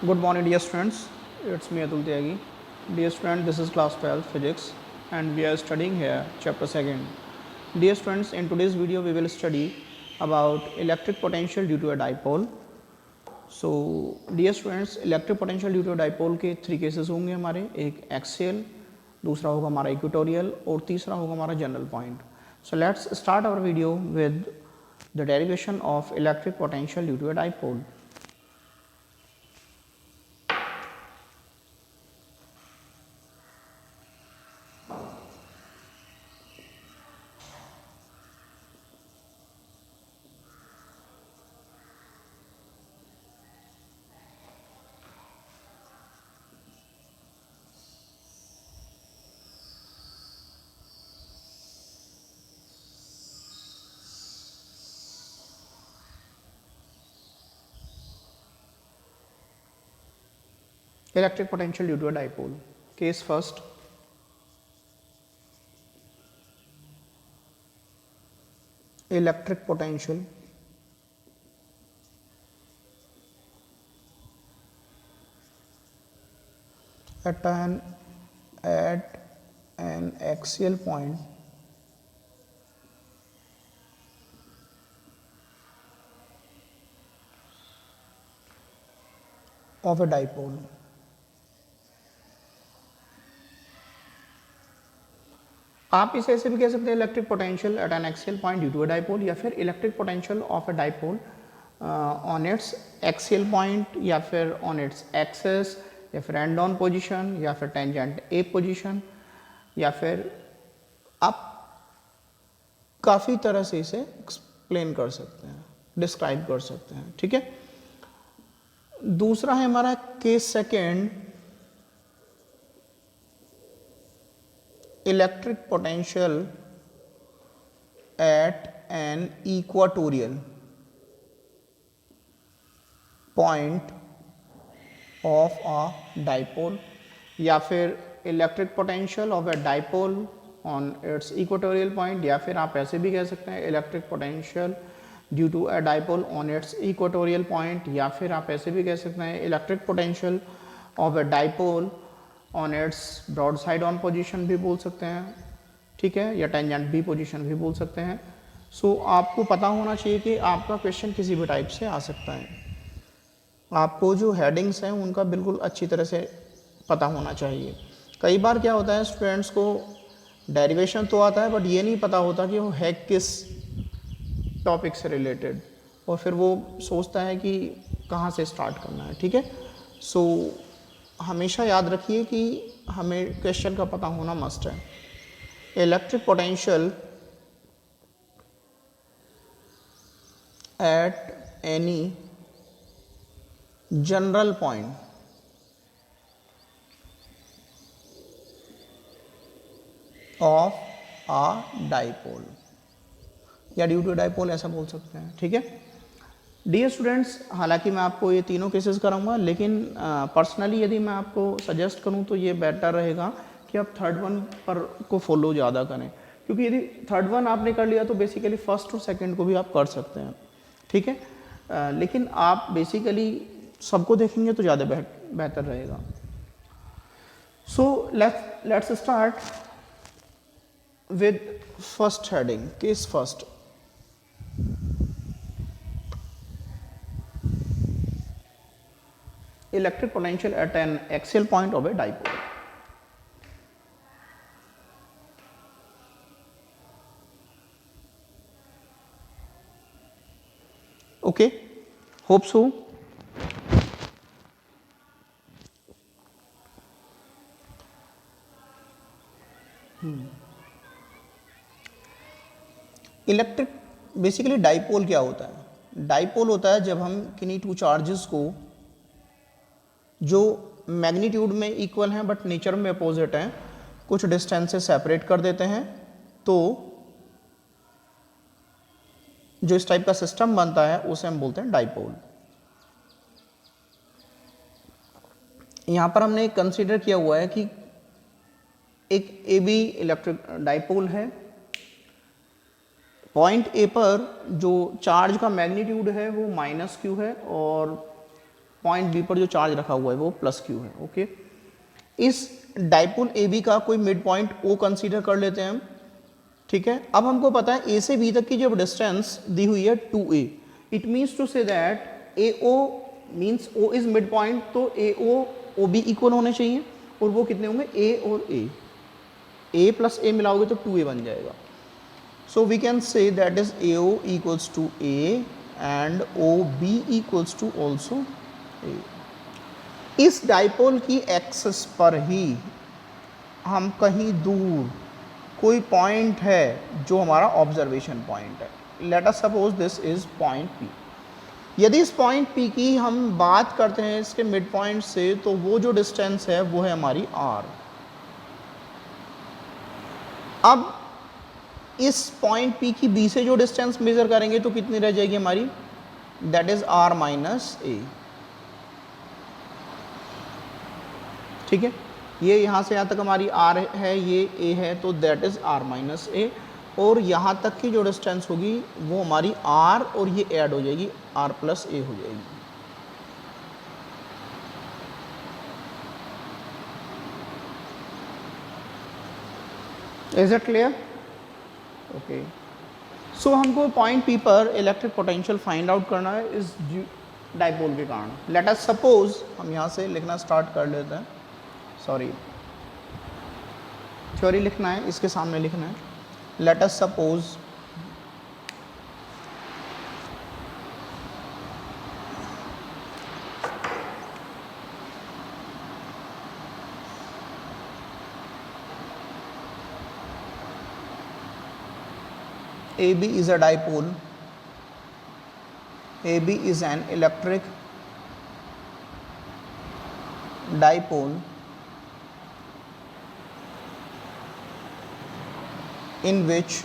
Good morning, dear students. It's me Atul Tyagi. Dear student, this is class 12 physics, and we are studying here chapter 2nd. Dear students, in today's video we will study about electric potential due to a dipole. So, dear students, electric potential due to a dipole के 3 cases होंगे हमारे, एक axial, दूसरा होगा हमारा equatorial और तीसरा होगा हमारा general point. So let's start our video with the derivation of electric potential due to a dipole. Electric potential due to a dipole. Case first. Electric potential at an axial point of a dipole. आप इसे ऐसे भी कह सकते हैं electric potential at an axial point due to a dipole, या फिर electric potential of a dipole on its axial point, या फिर ऑन इट्स एक्सेस, या फिर एंड ऑन पोजीशन, या फिर टेंजेंट ए पोजीशन, या फिर आप काफ़ी तरह से इसे एक्सप्लेन कर सकते हैं, डिस्क्राइब कर सकते हैं. ठीक है. दूसरा है हमारा case second, electric potential at an equatorial point of a dipole, या फिर electric potential of a dipole on its equatorial point, या फिर आप ऐसे भी कह सकते हैं electric potential due to a dipole on its equatorial point, या फिर आप ऐसे भी कह सकते हैं electric potential of a dipole on its broad side on position भी बोल सकते हैं. ठीक है. या टेंजेंट बी पोजिशन भी बोल सकते हैं. सो आपको पता होना चाहिए कि आपका क्वेश्चन किसी भी टाइप से आ सकता है. आपको जो हेडिंग्स हैं उनका बिल्कुल अच्छी तरह से पता होना चाहिए. कई बार क्या होता है, स्टूडेंट्स को डेरिवेशन तो आता है बट ये नहीं पता होता कि वो है किस टॉपिक से रिलेटेड, और फिर वो सोचता है कि कहाँ से स्टार्ट करना है. ठीक है. सो हमेशा याद रखिए कि हमें क्वेश्चन का पता होना मस्ट है. Electric potential at any general point of a dipole, या ड्यू टू डाइपोल ऐसा बोल सकते हैं. ठीक है. डियर स्टूडेंट्स, हालांकि मैं आपको ये तीनों केसेस कराऊंगा, लेकिन पर्सनली यदि मैं आपको सजेस्ट करूं तो ये बेटर रहेगा कि आप थर्ड वन पर को फॉलो ज़्यादा करें, क्योंकि यदि थर्ड वन आपने कर लिया तो बेसिकली फर्स्ट और सेकंड को भी आप कर सकते हैं. ठीक है. लेकिन आप बेसिकली सबको देखेंगे तो ज़्यादा बेहतर रहेगा. So let's start with first heading, case first. Electric potential at an axial point of a dipole. Okay, hope so. Electric basically dipole क्या होता है? डाइपोल होता है जब हम किन्हीं टू चार्जेस को जो मैग्नीट्यूड में इक्वल हैं बट नेचर में अपोजिट हैं, कुछ डिस्टेंस से सेपरेट कर देते हैं, तो जो इस टाइप का सिस्टम बनता है उसे हम बोलते हैं डाइपोल. यहाँ पर हमने कंसीडर किया हुआ है कि एक ए बी इलेक्ट्रिक डाइपोल है. पॉइंट ए पर जो चार्ज का मैग्नीट्यूड है वो -q है, और पॉइंट बी पर जो चार्ज रखा हुआ है वो प्लस क्यू है। ओके, इस डाइपोल ए बी का कोई मिड पॉइंट ओ कंसीडर कर लेते हैं हम। ठीक है, अब हमको पता है ए से बी तक की जो डिस्टेंस दी हुई है 2a, it means to say that A O means O is mid point, तो A O O B equal होने चाहिए, और वो कितने होंगे ए और ए प्लस ए मिलाओगे तो 2a बन जाएगा। So we can say that is A O equals to A and O B equals to also A. इस डाइपोल की एक्सिस पर ही हम कहीं दूर कोई पॉइंट है जो हमारा ऑब्जर्वेशन पॉइंट है। Let us suppose this is point P. यदि इस पॉइंट पी की हम बात करते हैं इसके मिड पॉइंट से, तो वो जो डिस्टेंस है वो है हमारी आर। अब इस पॉइंट पी की बी से जो डिस्टेंस मेजर करेंगे तो कितनी रह जाएगी हमारी, दैट इज आर माइनस ए। ठीक है, ये यहाँ से यहाँ तक हमारी आर है, ये ए है, तो दैट इज आर माइनस ए, और यहाँ तक की जो डिस्टेंस होगी वो हमारी आर और ये ऐड हो जाएगी, आर प्लस ए हो जाएगी। Is it clear? ओके, सो हमको पॉइंट पी पर इलेक्ट्रिक पोटेंशियल फाइंड आउट करना है इस डाइपोल के कारण। लेट अस सपोज, हम यहाँ से लिखना स्टार्ट कर लेते हैं, सॉरी थ्योरी लिखना है, इसके सामने लिखना है। Let us suppose AB is a dipole, AB is an electric dipole in which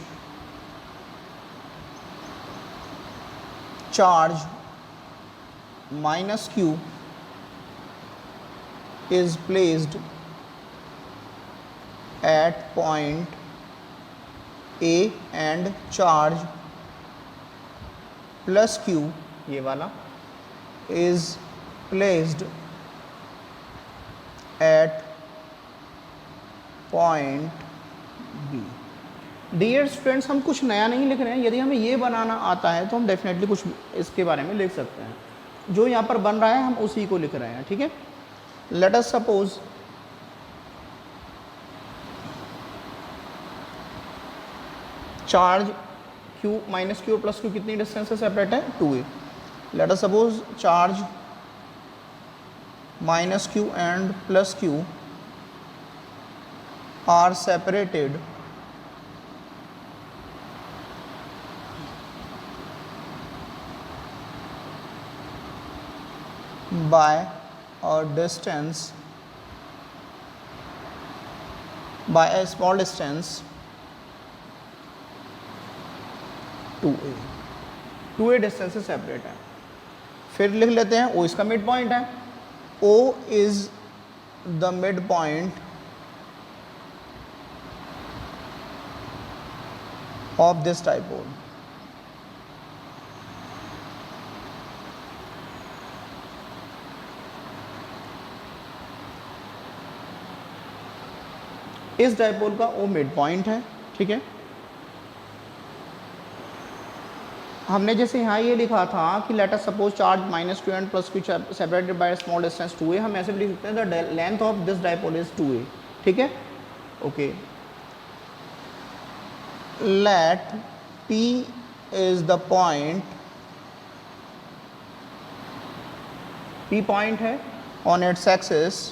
charge minus q is placed at point A and charge plus q, ये वाला, is placed at point B। Dear students, हम कुछ नया नहीं लिख रहे हैं, यदि हमें ये बनाना आता है तो हम डेफिनेटली कुछ इसके बारे में लिख सकते हैं। जो यहाँ पर बन रहा है हम उसी को लिख रहे हैं। ठीक है, let us suppose charge q minus Q plus Q कितनी डिस्टेंस से सेपरेट है, 2a। Late us suppose charge minus Q and plus Q R separated by a distance, by a small distance 2a। 2a distance से separate है। फिर लिख लेते हैं O इसका मिड पॉइंट है, O is the mid point of this dipole. इस dipole का O मिड पॉइंट है। ठीक है, हमने जैसे यहाँ ये लिखा था कि let us suppose charge minus Q and plus Q separated by small distance 2a, हम ऐसे भी लिख सकते हैं the length of this dipole is 2a। ठीक है, okay, let P is the point, P point है on its axis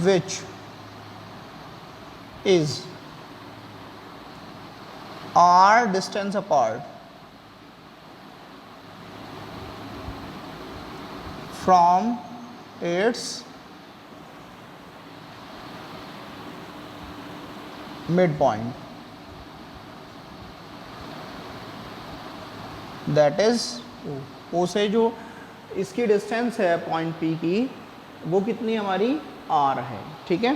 which is r distance apart from its midpoint, that is O से जो इसकी डिस्टेंस है पॉइंट P की वो कितनी हमारी R है। ठीक है,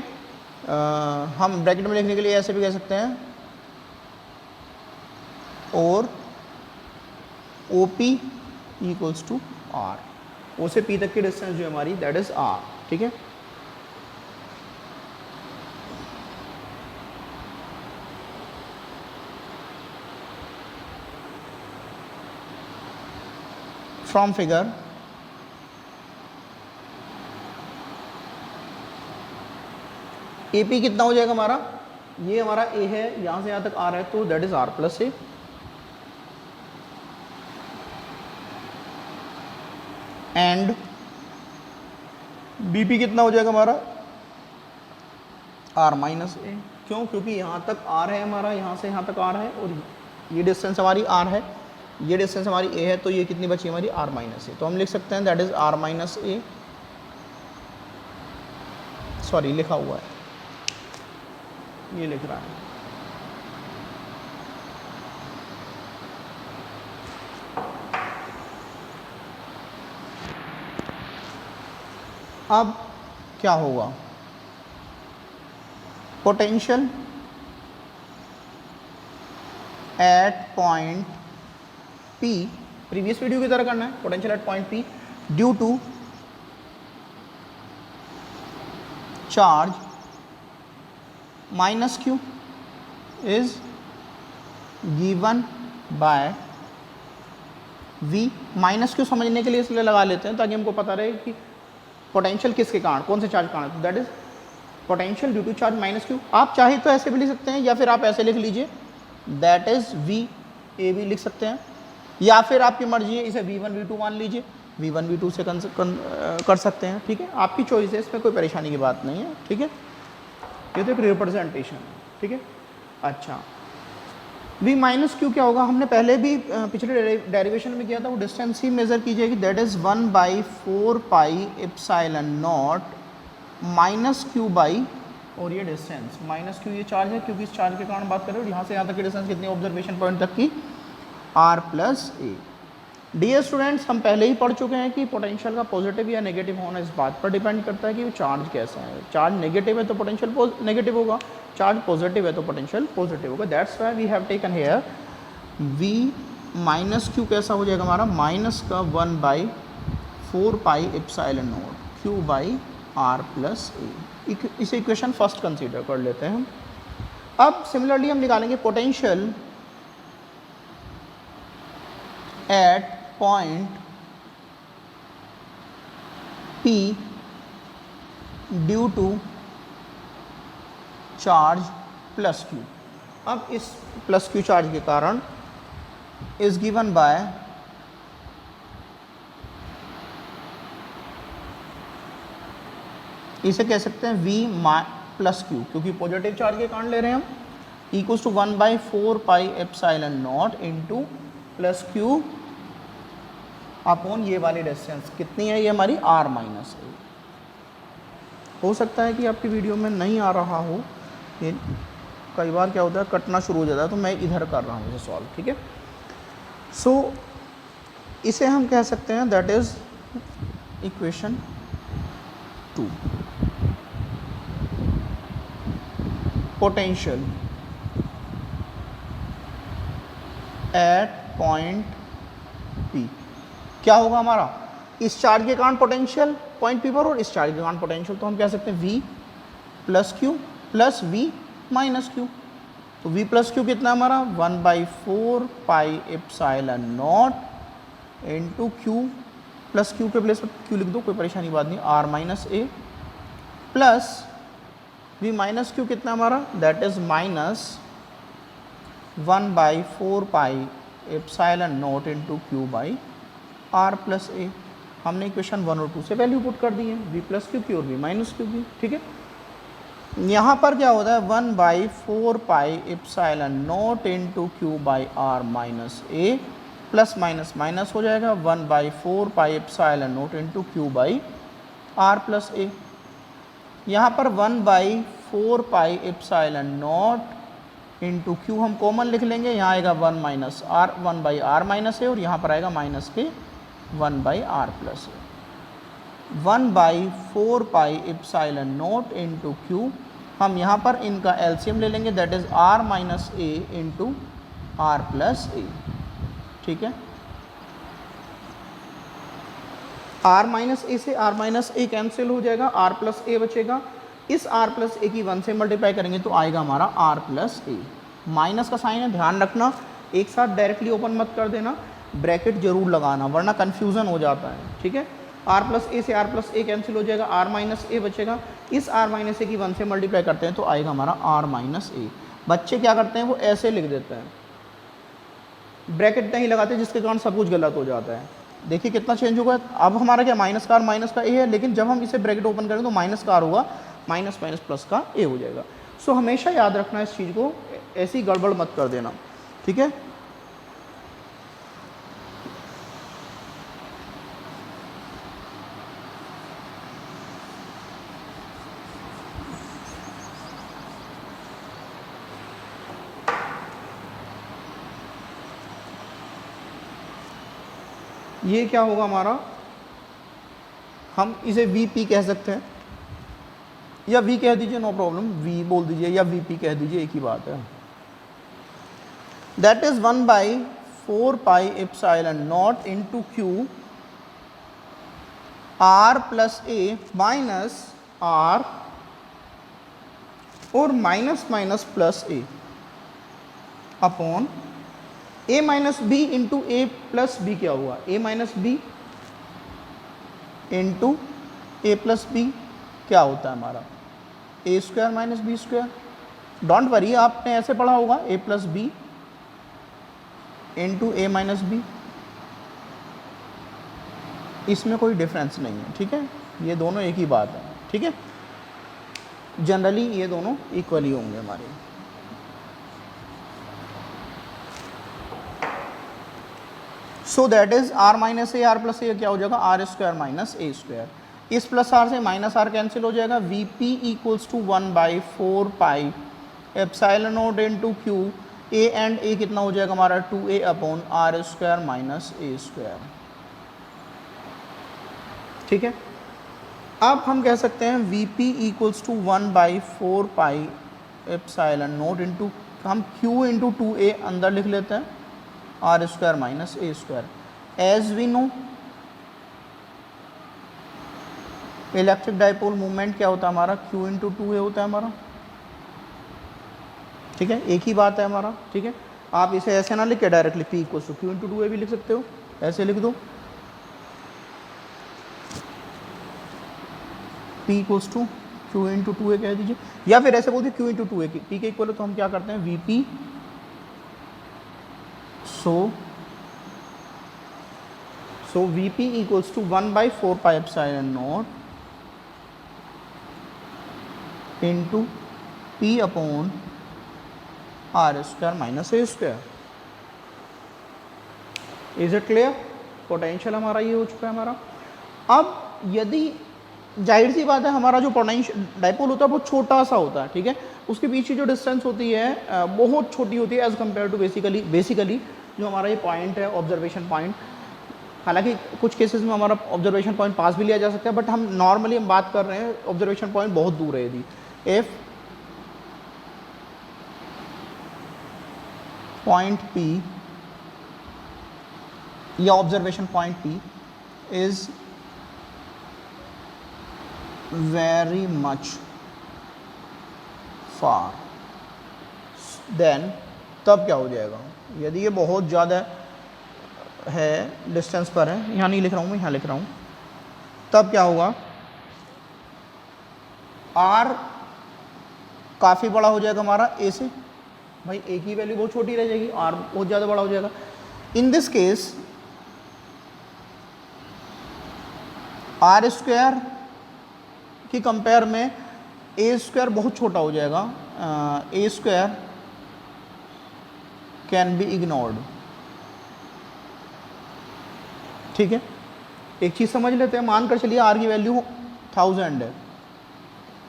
हम ब्रैकेट में लिखने के लिए ऐसे भी कह सकते हैं, और O P equals to R, O से पी तक की डिस्टेंस जो हमारी दैट इज आर, ठीक है। फ्रॉम फिगर ए पी कितना हो जाएगा हमारा, ये हमारा ए है, यहां से यहां तक आर है, तो that is R plus A. And B P कितना हो जाएगा हमारा, आर माइनस ए। क्यों, क्योंकि यहाँ तक आर है हमारा, यहाँ से यहाँ तक आर है, और ये डिस्टेंस हमारी आर है, ये डिस्टेंस हमारी ए है, तो ये कितनी बची हमारी आर माइनस ए। तो हम लिख सकते हैं that is R minus A, sorry लिखा हुआ है, ये लिख रहा है। अब क्या होगा, potential at point P, previous video की तरह करना है, potential at point P due to charge minus Q is given by V। Minus Q समझने के लिए इसलिए लगा लेते हैं ताकि हमको पता रहे कि पोटेंशियल किसके कारण, कौन से चार्ज कारण, that is potential due to charge minus Q। आप चाहे तो ऐसे भी लिख सकते हैं, या फिर आप ऐसे लिख लीजिए दैट इज V ए भी लिख सकते हैं, या फिर आपकी मर्जी है इसे V1 V2 मान लीजिए, V1 V2 से कर सकते हैं, ठीक है, आपकी चॉइस है, इसमें कोई परेशानी की बात नहीं है, ठीक है। ये तो एक रिप्रेजेंटेशन है, ठीक है। अच्छा, V माइनस क्यू क्या होगा, हमने पहले भी पिछले डेरिवेशन में किया था, वो डिस्टेंस ही मेजर की जाएगी, that is 1/4 pi epsilon naught minus Q by, और ये डिस्टेंस माइनस क्यू ये चार्ज है, क्योंकि इस चार्ज के कारण बात कर रहे हो, यहाँ से यहाँ तक की डिस्टेंस कितनी, ऑब्जर्वेशन पॉइंट तक की R plus A. Dear students, हम पहले ही पढ़ चुके हैं कि पोटेंशियल का पॉजिटिव या नेगेटिव होना इस बात पर डिपेंड करता है कि वो चार्ज कैसा है। चार्ज नेगेटिव है तो पोटेंशियल नेगेटिव होगा, चार्ज पॉजिटिव है तो पोटेंशियल पॉजिटिव होगा। That's why we have taken here V minus Q कैसा हो जाएगा हमारा, माइनस का 1/4 pi epsilon naught Q by R plus A. इसे इक्वेशन फर्स्ट कंसीडर कर लेते हैं हम। अब सिमिलरली हम निकालेंगे potential at point P due to charge plus Q। अब इस प्लस Q चार्ज के कारण इज गिवन बाय इसे कह सकते हैं V प्लस Q, क्योंकि पॉजिटिव चार्ज के कारण ले रहे हैं हम, equals to 1/4 pi epsilon naught into plus Q upon ये वाली डिस्टेंस कितनी है, ये हमारी R माइनस है। हो सकता है कि आपकी वीडियो में नहीं आ रहा हो, ये कई बार क्या होता है कटना शुरू हो जाता है, तो मैं इधर कर रहा हूँ इसे सॉल्व, ठीक है। सो इसे हम कह सकते हैं that is equation 2, potential at point P क्या होगा हमारा, इस चार्ज के कारण पोटेंशियल पॉइंट P पर और इस चार्ज के कारण पोटेंशियल, तो हम कह सकते हैं V plus Q plus V minus Q। तो V प्लस Q कितना हमारा 1/4 pi epsilon naught into Q plus Q के प्लेस पर Q लिख दो, कोई परेशानी बात नहीं, R minus A plus V minus Q कितना हमारा, that is minus 1/4 pi epsilon naught into Q by R plus A. हमने इक्वेशन 1 और 2 से वैल्यू पुट कर दी है, V प्लस Q की और V माइनस Q की, ठीक है। यहाँ पर क्या होता है 1/4 pi epsilon naught into Q by R minus A, plus minus minus हो जाएगा 1/4 pi epsilon naught into Q by R plus A. यहाँ पर 1/4 pi epsilon naught into Q हम कॉमन लिख लेंगे, यहाँ आएगा 1 माइनस R 1/R माइनस ए, और यहाँ पर आएगा माइनस के 1/R plus A. 1/4 pi epsilon naught into Q, हम यहाँ पर इनका एलसीएम ले लेंगे, that is R minus A into R plus A, ठीक है। आर माइनस ए से आर माइनस ए कैंसिल हो जाएगा, आर प्लस ए बचेगा। इस आर प्लस ए की 1 से मल्टीप्लाई करेंगे तो आएगा हमारा आर प्लस ए। माइनस का साइन है, ध्यान रखना, एक साथ डायरेक्टली ओपन मत कर देना, ब्रैकेट जरूर लगाना वरना कन्फ्यूज़न हो जाता है, ठीक है। आर प्लस ए से आर प्लस ए कैंसिल हो जाएगा, आर माइनस ए बचेगा। इस आर माइनस ए की 1 से मल्टीप्लाई करते हैं तो आएगा हमारा आर माइनस ए। बच्चे क्या करते हैं, वो ऐसे लिख देते हैं, ब्रैकेट नहीं लगाते, जिसके कारण सब कुछ गलत हो जाता है। देखिए कितना चेंज होगा। अब हमारा क्या माइनस का ए है, लेकिन जब हम इसे ब्रैकेट ओपन करेंगे तो माइनस का आर होगा, माइनस माइनस प्लस का ए हो जाएगा। सो हमेशा याद रखना इस चीज़ को, ऐसी गड़बड़ मत कर देना, ठीक है। ये क्या होगा हमारा, हम इसे वी पी कह सकते हैं, या वी कह दीजिए, नो प्रॉब्लम, वी बोल दीजिए या वी पी कह दीजिए, एक ही बात है। That is 1/4 pi epsilon naught into Q R plus A minus R और minus minus plus A upon A minus B into A plus B. क्या हुआ, A minus B into A plus B क्या होता है हमारा, A square minus B square. Don't worry, आपने ऐसे पढ़ा होगा, A plus B into A minus B, इसमें कोई डिफरेंस नहीं है, ठीक है। ये दोनों एक ही बात है, ठीक है। जनरली ये दोनों इक्वली होंगे हमारे। So that is R minus A R plus A क्या हो जाएगा, R square minus A square. इस प्लस आर से माइनस आर कैंसिल हो जाएगा, V P equals to 1/4 pi epsilon naught into Q, A and A कितना हो जाएगा हमारा 2a upon R square minus A square, ठीक है। अब हम कह सकते हैं V P equals to 1/4 pi epsilon naught into, हम q इंटू 2a अंदर लिख लेते हैं, R square minus A square. As we know electric dipole movement क्या होता है हमारा, q इंटू 2a होता है हमारा, ठीक है, एक ही बात है हमारा, ठीक है। आप इसे ऐसे ना लिख के directly p equals to q into 2a भी लिख सकते हो, ऐसे लिख दो, p equals to q into 2a कह दीजिए, या फिर ऐसे बोल दीजिए q इंटू 2a की p के इक्वल है, तो हम क्या करते हैं V P, so Vp equals to 1/4 pi epsilon naught into P upon R square minus A square। Is it clear? Potential हमारा ये हो चुका है हमारा। अब यदि जाहिर सी बात है हमारा जो पोटेंशियल डाइपोल होता है वो छोटा सा होता है, ठीक है, उसके पीछे जो डिस्टेंस होती है बहुत छोटी होती है एज कम्पेयर टू बेसिकली जो हमारा ये पॉइंट है ऑब्जर्वेशन पॉइंट। हालांकि कुछ केसेस में हमारा ऑब्जर्वेशन पॉइंट पास भी लिया जा सकता है, बट हम नॉर्मली हम बात कर रहे हैं ऑब्जर्वेशन पॉइंट बहुत दूर है। यदि इफ पॉइंट P या observation point P is very much far, then तब क्या हो जाएगा, यदि ये बहुत ज़्यादा है डिस्टेंस पर है, यहाँ नहीं लिख रहा हूँ मैं, यहाँ लिख रहा हूँ, तब क्या होगा, R काफ़ी बड़ा हो जाएगा हमारा A से, भाई A की वैल्यू बहुत छोटी रह जाएगी, R बहुत ज़्यादा बड़ा हो जाएगा। इन दिस केस R स्क्वायर की कंपेयर में A स्क्वायर बहुत छोटा हो जाएगा, A square can be ignored, ठीक है। एक चीज़ समझ लेते हैं, मानकर चलिए R की वैल्यू 1000 है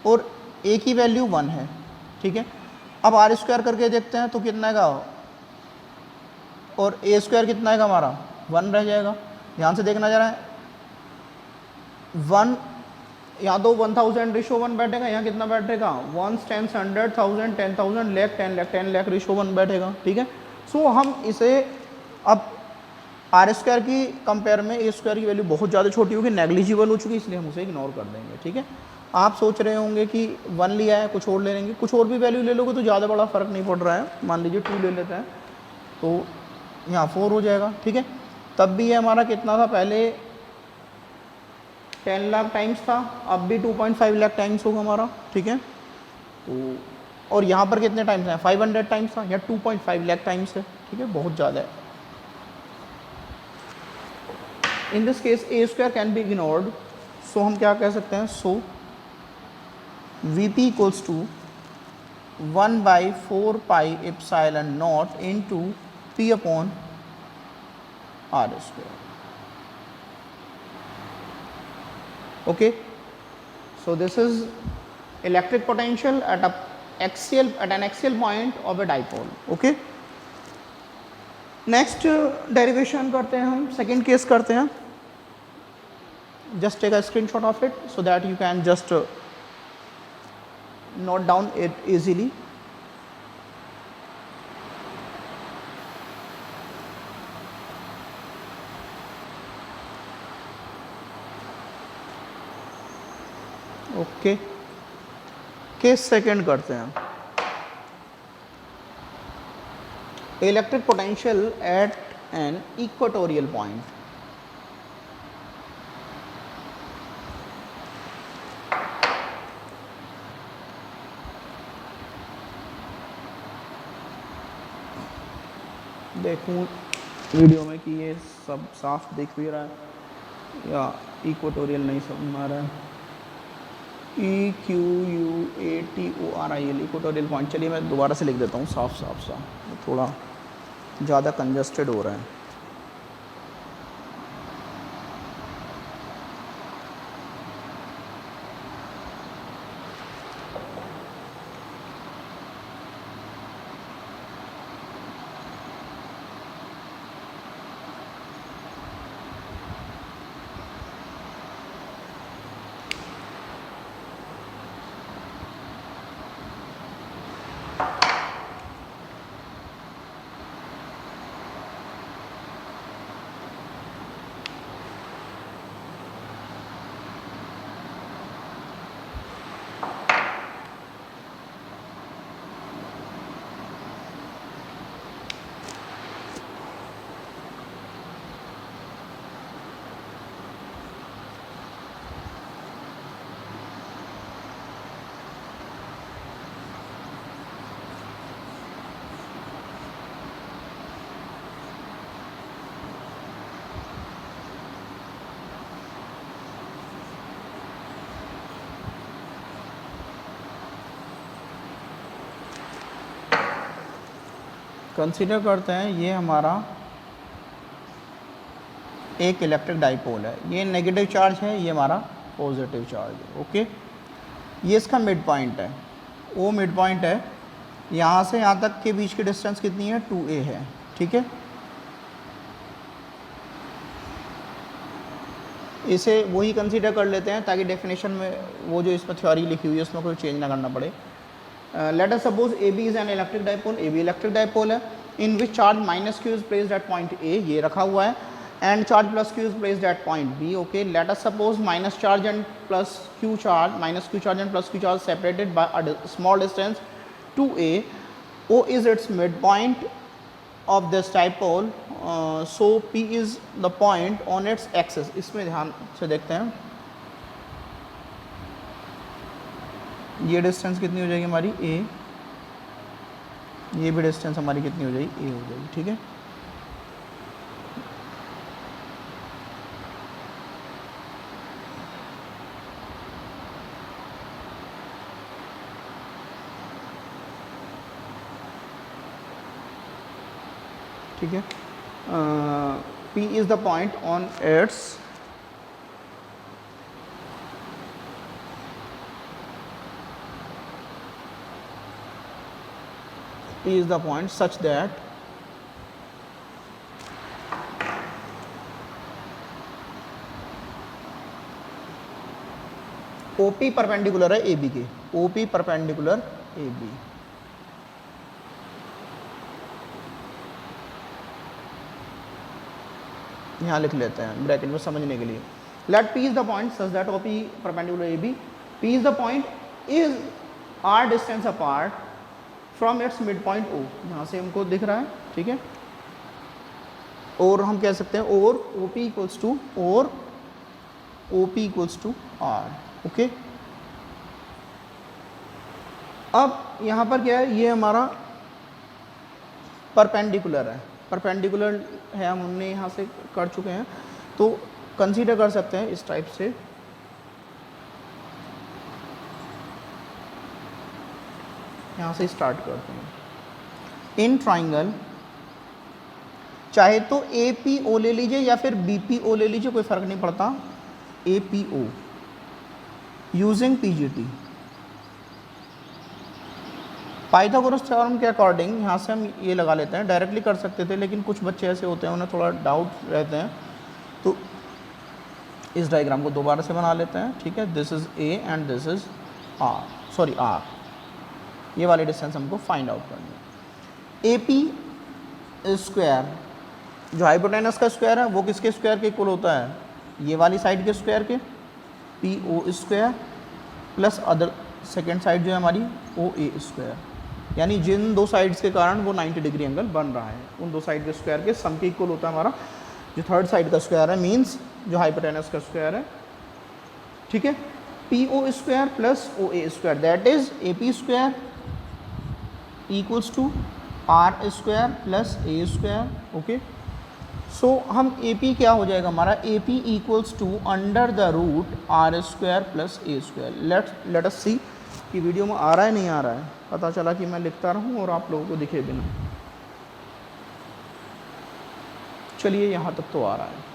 और A की वैल्यू 1 है, ठीक है। अब R स्क्वायर करके देखते हैं तो कितना का, और A स्क्वायर कितना है हमारा 1 रह जाएगा। ध्यान से देखना जा रहा है, 1 यहाँ तो 1000:1 बैठेगा, यहाँ कितना बैठेगा 1 10 100 1000 10,000 लाख 10 लाख 10 लाख/1 बैठेगा, ठीक है। सो हम इसे अब आर स्क्वायर की कंपेयर में ए स्क्वायर की वैल्यू बहुत ज़्यादा छोटी होगी, नेग्लिजिबल हो चुकी है, इसलिए हम उसे इग्नोर कर देंगे। ठीक है, आप सोच रहे होंगे कि 1 लिया है, कुछ और ले लेंगे, कुछ और भी वैल्यू ले लोगे तो ज़्यादा बड़ा फ़र्क नहीं पड़ रहा है। मान लीजिए 2 ले लेते हैं तो यहाँ 4 हो जाएगा। ठीक है, तब भी ये हमारा कितना था, पहले 10 लाख टाइम्स था, अब भी 2.5 लाख टाइम्स होगा हमारा। ठीक है, तो और यहाँ पर कितने टाइम्स हैं, 500 टाइम्स था, या 2.5 लाख टाइम्स है। ठीक है, बहुत ज़्यादा है। In this case A square can be ignored, so हम क्या कह सकते हैं, so V P equals to 1/4 pi epsilon naught into P upon R square. Okay, so this is electric potential at an axial point of a dipole. Okay, next derivation करते हैं हम, second case करते हैं. Just take a screenshot of it so that you can just note down it easily. Okay, case second करते हैं, electric potential at an equatorial point. देखूं video में कि ये सब साफ दिख भी रहा है या इक्वेटोरियल नहीं समझ आ रहा है. EQUATORIL equatorial point. चलिए मैं दोबारा से लिख देता हूँ साफ सा, थोड़ा ज़्यादा कंजस्टेड हो रहा है. कंसीडर करते हैं ये हमारा एक इलेक्ट्रिक डाइपोल है, ये नेगेटिव चार्ज है, ये हमारा पॉजिटिव चार्ज है. ओके, ये इसका मिड पॉइंट है, वो मिड पॉइंट है. यहाँ से यहाँ तक के बीच की डिस्टेंस कितनी है, 2a है. ठीक है, इसे वही कंसीडर कर लेते हैं ताकि डेफिनेशन में वो जो इसमें थ्योरी लिखी हुई है उसमें कोई चेंज ना करना पड़े. Let us suppose AB is an electric dipole. AB electric dipole है, in which charge minus q is placed at point A, ये रखा हुआ है, and charge plus q is placed at point B. Okay, let us suppose minus charge and plus q charge, minus q charge and plus q charge separated by a small distance 2a. O is its midpoint of this dipole. So P is the point on its axis. इसमें ध्यान से देखते हैं, ये distance कितनी हो जाएगी हमारी a, ये भी डिस्टेंस हमारी कितनी हो जाएगी, a हो जाएगी. ठीक है, ठीक है. P is the point on its P is the point such that OP perpendicular है AB के, OP परपेंडिकुलर AB. यहाँ लिख लेते हैं ब्रैकेट में समझने के लिए। Let P is the point such that O P perpendicular A B, P is the point is R distance apart from its mid point O, यहाँ से हमको दिख रहा है, ठीक है। और हम कह सकते हैं और ओ पी इक्वल्स टू और O P equals to R, okay. अब यहाँ पर क्या है, ये हमारा परपेंडिकुलर है, परपेंडिकुलर है, हम हमने यहाँ से कर चुके हैं, तो कंसीडर कर सकते हैं इस टाइप से। यहाँ से स्टार्ट करते हैं। इन ट्राइंगल चाहे तो ए पी ओ ले लीजिए या फिर बी पी ओ ले लीजिए, कोई फ़र्क नहीं पड़ता। A P O using P G T, Pythagoras theorem के अकॉर्डिंग यहाँ से हम ये लगा लेते हैं, डायरेक्टली कर सकते थे लेकिन कुछ बच्चे ऐसे होते हैं उन्हें थोड़ा डाउट रहते हैं, तो इस डायग्राम को दोबारा से बना लेते हैं, ठीक है। This is A and this is R, sorry R, ये वाली डिस्टेंस हमको फाइंड आउट करनी है। ए पी स्क्वायर जो हाइपोटेनस का स्क्वायर है वो किसके स्क्वायर के इक्वल होता है, ये वाली साइड के स्क्वायर के, P O square plus other second side जो है हमारी ओ ए स्क्वायर, यानी जिन दो साइड्स के कारण वो 90 डिग्री एंगल बन रहा है उन दो साइड के स्क्वायर के सम के इक्वल होता है हमारा जो थर्ड साइड का स्क्वायर है, मीन्स जो हाइपोटेनस का स्क्वायर है, ठीक है। P O square plus O A square that is A P square equals to R square plus A square, okay. So हम ए पी क्या हो जाएगा हमारा, A P equals to under the root R square plus A square. Let us see कि video में आ रहा है नहीं आ रहा है, पता चला कि मैं लिखता रहूं और आप लोगों को दिखे बिना। चलिए यहाँ तक तो आ रहा है।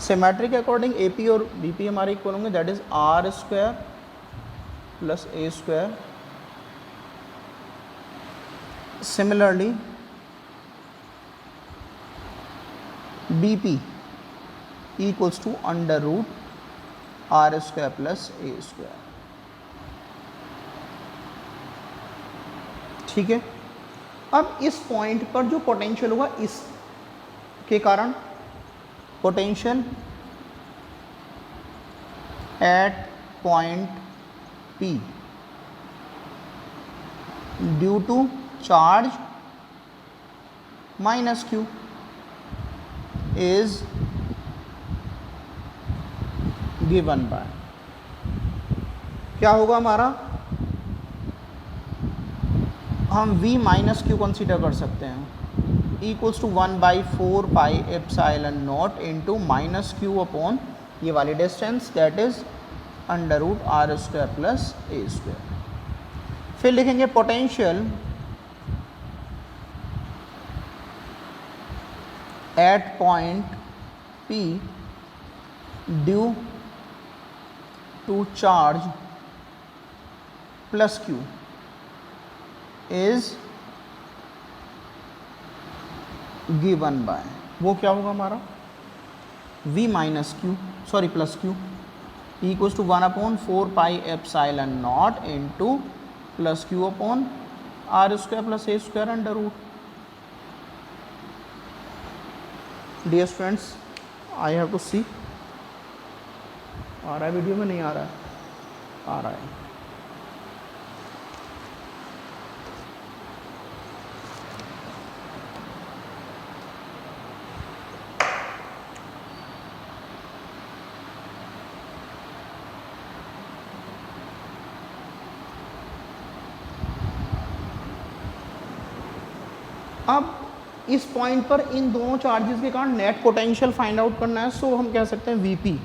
सिमेट्री के अकॉर्डिंग ए पी और बी पी हमारे इक्वल होंगे, that is R square plus A square. Similarly B P equals to under root R square plus A square, ठीक है। अब इस पॉइंट पर जो पोटेंशियल होगा इस के कारण, potential at point P due to charge minus Q is given by, क्या होगा हमारा, हम V माइनस Q कंसीडर कर सकते हैं, equals to 1/4 pi epsilon naught into minus Q upon ये वाली distance that is under root R square plus A square. फिर लिखेंगे potential at point P due to charge plus Q is given by, वो क्या होगा हमारा, V minus Q sorry plus Q equals to 1/4 pi epsilon naught into plus Q upon R square plus A square under root. Dear students, I have to सी, आ रहा है video में नहीं आ रहा है, आ रहा है। अब इस पॉइंट पर इन दोनों चार्जेस के कारण नेट पोटेंशियल फाइंड आउट करना है, सो हम कह सकते हैं वीपी,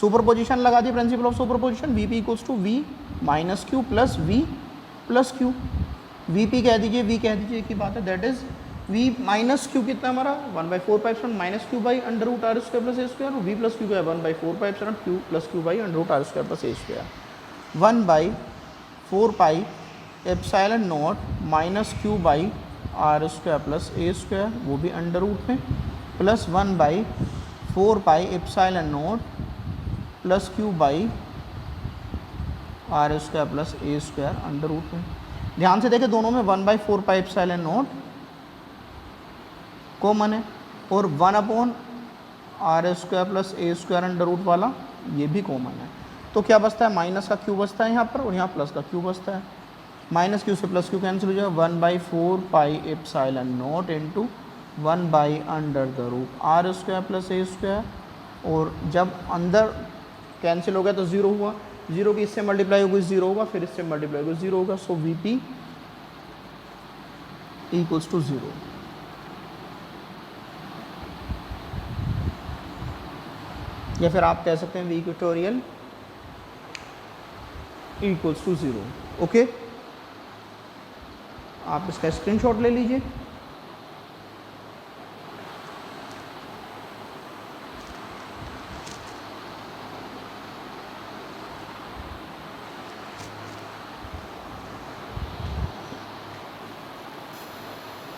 सुपरपोजिशन लगा दी, principle of superposition, VP equals to V minus Q plus V plus Q. VP कह दीजिए, वी कह दीजिए की बात है, that is V minus Q कितना हमारा 1/4 pi epsilon minus Q by under root R square plus A square, V plus Q का 1/4 pi epsilon Q plus Q by under root R square plus A square. 1/4 pi epsilon naught minus Q by R square plus A square, वो भी under root में, plus 1/4 pi epsilon naught plus Q by R square plus A square under root में। ध्यान से देखें दोनों में 1/4 pi epsilon not common है और 1 R square plus A square under root वाला ये भी कॉमन है। तो क्या बचता है, माइनस का क्यू बचता है यहाँ पर और यहाँ प्लस का क्यू बचता है। माइनस क्यू से प्लस क्यू कैंसिल हो जाएगा, 1/4 pi epsilon naught into 1/√, R square plus A square, और जब अंदर कैंसिल हो गया तो 0 हुआ, 0 की इससे मल्टीप्लाई होगी 0 होगा, फिर इससे मल्टीप्लाई होगी 0 होगा। So V P equals to 0। या फिर आप कह सकते हैं V equatorial equals to 0। Okay, आप इसका स्क्रीनशॉट ले लीजिए।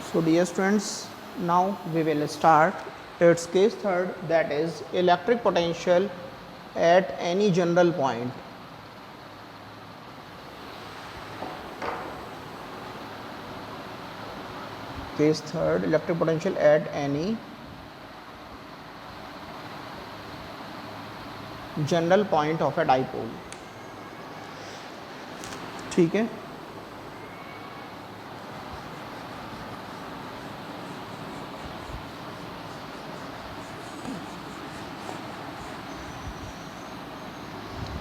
So dear students, now we will start its case third, that is electric potential at any general point. Case third, electric potential at any general point of a dipole. ठीक है,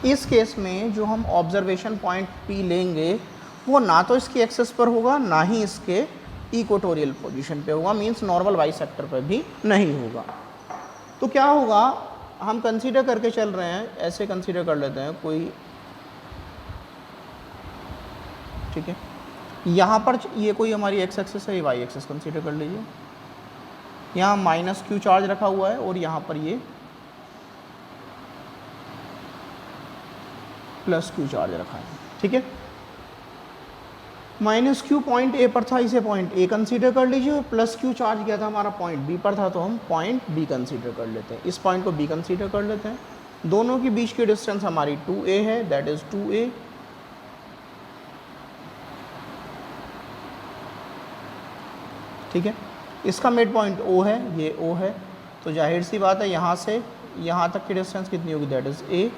इस case में जो हम observation point P लेंगे वो ना तो इसकी एक्सेस पर होगा ना ही इसके इक्वेटोरियल पोजीशन पे होगा, मींस नॉर्मल वाई सेक्टर पर भी नहीं होगा। तो क्या होगा, हम कंसीडर करके चल रहे हैं, ऐसे कंसीडर कर लेते हैं कोई, ठीक है, यहाँ पर ये कोई हमारी एक्स एक्सेस है, ये वाई एक्सेस कंसीडर कर लीजिए। यहाँ माइनस क्यू चार्ज रखा हुआ है और यहाँ पर ये प्लस क्यू चार्ज रखा है, ठीक है। माइनस क्यू पॉइंट ए पर था, इसे पॉइंट ए कंसीडर कर लीजिए, और प्लस क्यू चार्ज किया था हमारा पॉइंट बी पर था, तो हम पॉइंट बी कंसीडर कर लेते हैं। इस पॉइंट को बी कंसीडर कर लेते हैं। दोनों के बीच की डिस्टेंस हमारी 2a है, दैट इज 2a। ठीक है, इसका मिड पॉइंट O है, ये O है, तो जाहिर सी बात है यहाँ से यहाँ तक की डिस्टेंस कितनी होगी, दैट इज a,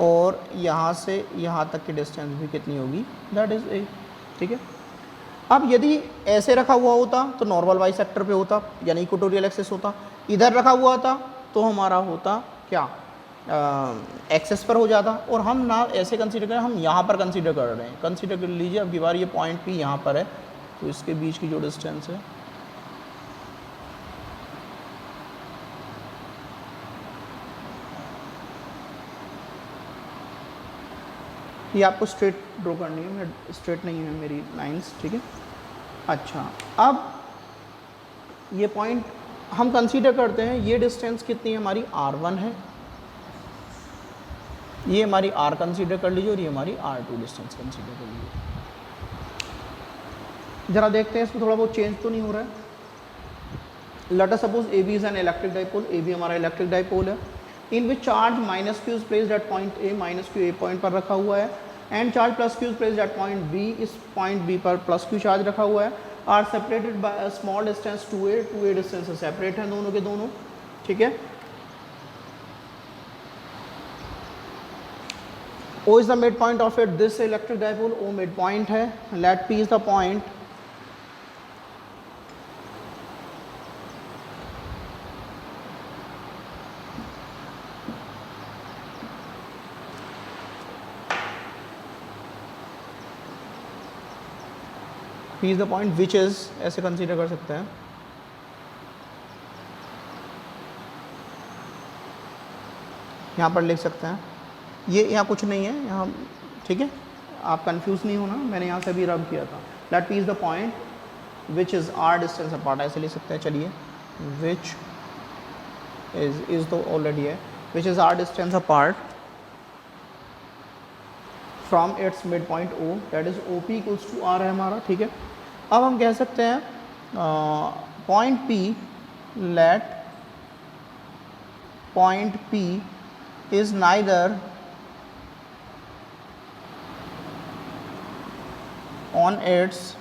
और यहाँ से यहाँ तक की डिस्टेंस भी कितनी होगी, दैट इज a। ठीक है, अब यदि ऐसे रखा हुआ होता तो नॉर्मल वाई सेक्टर पे होता, यानी इक्वेटोरियल एक्सिस होता। इधर रखा हुआ था तो हमारा होता क्या, एक्सेस पर हो जाता, और हम ना ऐसे कंसीडर करें, हम यहाँ पर कंसीडर कर रहे हैं। कंसीडर कर लीजिए अब की बार ये पॉइंट P यहाँ पर है, तो इसके बीच की जो डिस्टेंस है ये आपको स्ट्रेट ड्रॉ करनी है, मैं स्ट्रेट नहीं है मेरी लाइंस, ठीक है। अच्छा, अब ये पॉइंट हम कंसीडर करते हैं, ये डिस्टेंस कितनी है हमारी, R1 है, ये हमारी R कंसीडर कर लीजिए, और ये हमारी R2 डिस्टेंस कंसीडर कर लीजिए। जरा देखते हैं इसमें थोड़ा बहुत चेंज तो नहीं हो रहा है। Let us suppose AB is an electric dipole, AB हमारा इलेक्ट्रिक डाइपोल है, in which charge minus Q is placed at point A, minus Q A point पर रखा हुआ है, and charge plus Q is placed at point B, इस point B पर plus Q charge रखा हुआ है, are separated by a small distance 2a distance से सेपरेट हैं दोनों के दोनों। ठीक है, O is the midpoint of it, this electric dipole, O midpoint है, let P is the point P is the point which is, ऐसे consider कर सकते हैं, यहाँ पर लिख सकते हैं, ये यहाँ कुछ नहीं है यहाँ, ठीक है, आप कंफ्यूज नहीं होना, मैंने यहाँ से भी रब किया था। Let P is the point which is R distance apart, ऐसे लिख सकते हैं। चलिए, विच इज तो ऑलरेडी है, which is R distance apart from its mid point O, that is OP equals to R है हमारा। ठीक है, अब हम कह सकते हैं point P, let point P is neither on its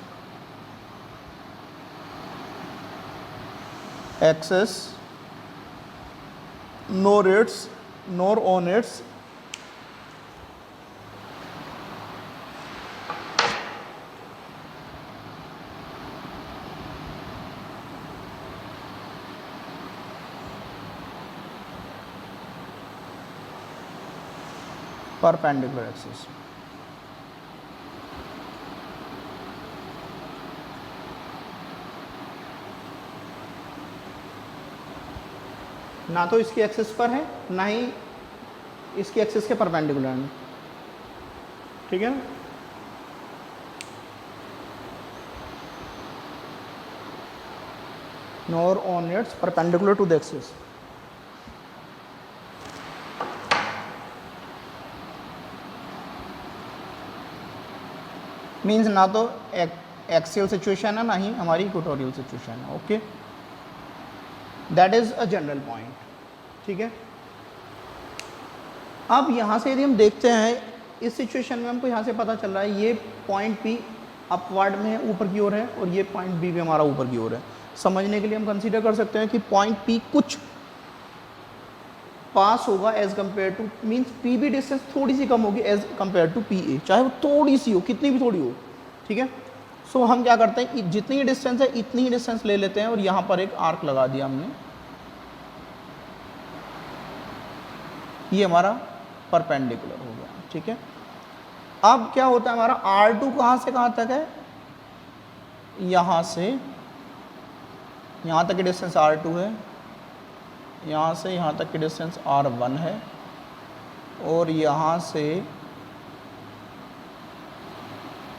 axis nor on its perpendicular axis. ना तो इसकी एक्सिस पर है ना ही इसकी एक्सिस के परपेंडिकुलर है, ठीक है ना। Nor on its perpendicular to the axis. Means ना तो एक्सियल सिचुएशन है ना ही हमारी इक्वेटोरियल सिचुएशन है। Okay, that is a general point, ठीक है। अब यहाँ से यदि हम देखते हैं इस सिचुएशन में हमको यहाँ से पता चल रहा है ये पॉइंट P अपवर्ड में है, ऊपर की ओर है, और ये पॉइंट B भी हमारा ऊपर की ओर है। समझने के लिए हम कंसीडर कर सकते हैं कि पॉइंट P कुछ पास होगा as compare to, means P B distance थोड़ी सी कम होगी as compare to P A, चाहे वो थोड़ी सी हो, कितनी भी थोड़ी हो, ठीक है। सो हम क्या करते हैं, जितनी ही डिस्टेंस है इतनी ही डिस्टेंस ले लेते हैं और यहाँ पर एक आर्क लगा दिया हमने, ये हमारा परपेंडिकुलर हो गया, ठीक है। अब क्या होता है हमारा R2 कहाँ से कहाँ तक है, यहाँ से यहाँ तक की डिस्टेंस R2 है, यहाँ से यहाँ तक की डिस्टेंस R1 है, और यहाँ से